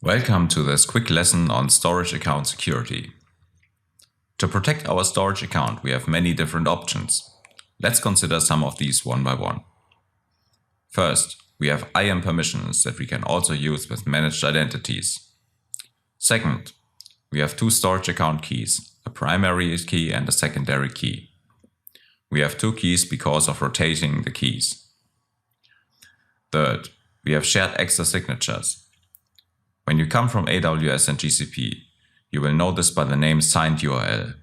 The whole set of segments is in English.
Welcome to this quick lesson on storage account security. To protect our storage account, we have many different options. Let's consider some of these one by one. First, we have IAM permissions that we can also use with managed identities. Second, we have two storage account keys, a primary key and a secondary key. We have two keys because of rotating the keys. Third, we have shared access signatures. When you come from AWS and GCP, you will know this by the name signed URL.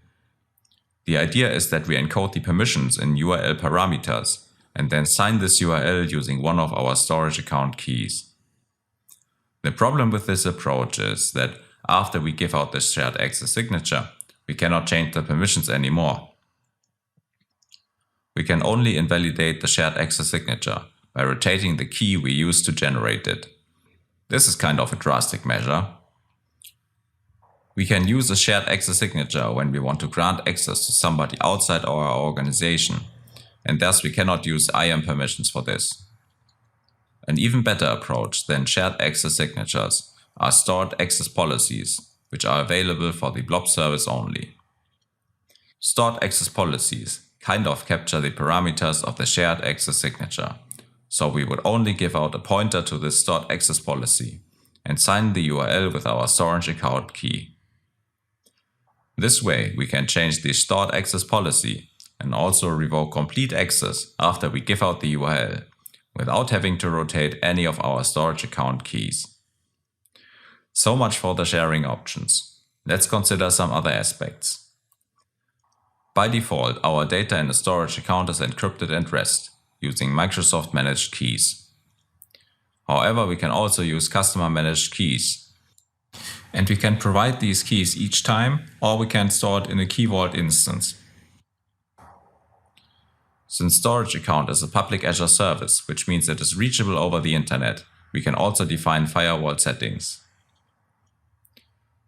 The idea is that we encode the permissions in URL parameters and then sign this URL using one of our storage account keys. The problem with this approach is that after we give out this shared access signature, we cannot change the permissions anymore. We can only invalidate the shared access signature by rotating the key we used to generate it. This is kind of a drastic measure. We can use a shared access signature when we want to grant access to somebody outside our organization, and thus we cannot use IAM permissions for this. An even better approach than shared access signatures are stored access policies, which are available for the blob service only. Stored access policies kind of capture the parameters of the shared access signature. So we would only give out a pointer to this stored access policy and sign the URL with our storage account key. This way we can change the stored access policy and also revoke complete access after we give out the URL without having to rotate any of our storage account keys. So much for the sharing options. Let's consider some other aspects. By default, our data in the storage account is encrypted at rest, using Microsoft managed keys. However, we can also use customer managed keys. And we can provide these keys each time, or we can store it in a key vault instance. Since storage account is a public Azure service, which means it is reachable over the internet, we can also define firewall settings.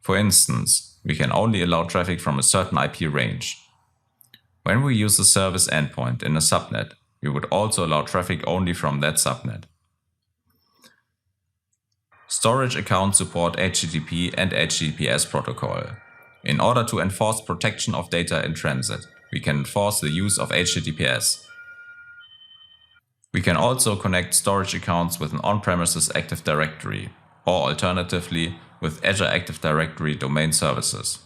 For instance, we can only allow traffic from a certain IP range. When we use a service endpoint in a subnet, we would also allow traffic only from that subnet. Storage accounts support HTTP and HTTPS protocol. In order to enforce protection of data in transit, we can enforce the use of HTTPS. We can also connect storage accounts with an on-premises Active Directory, or alternatively with Azure Active Directory domain services.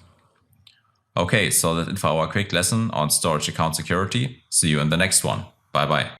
Okay, so that's it for our quick lesson on storage account security. See you in the next one. Bye bye.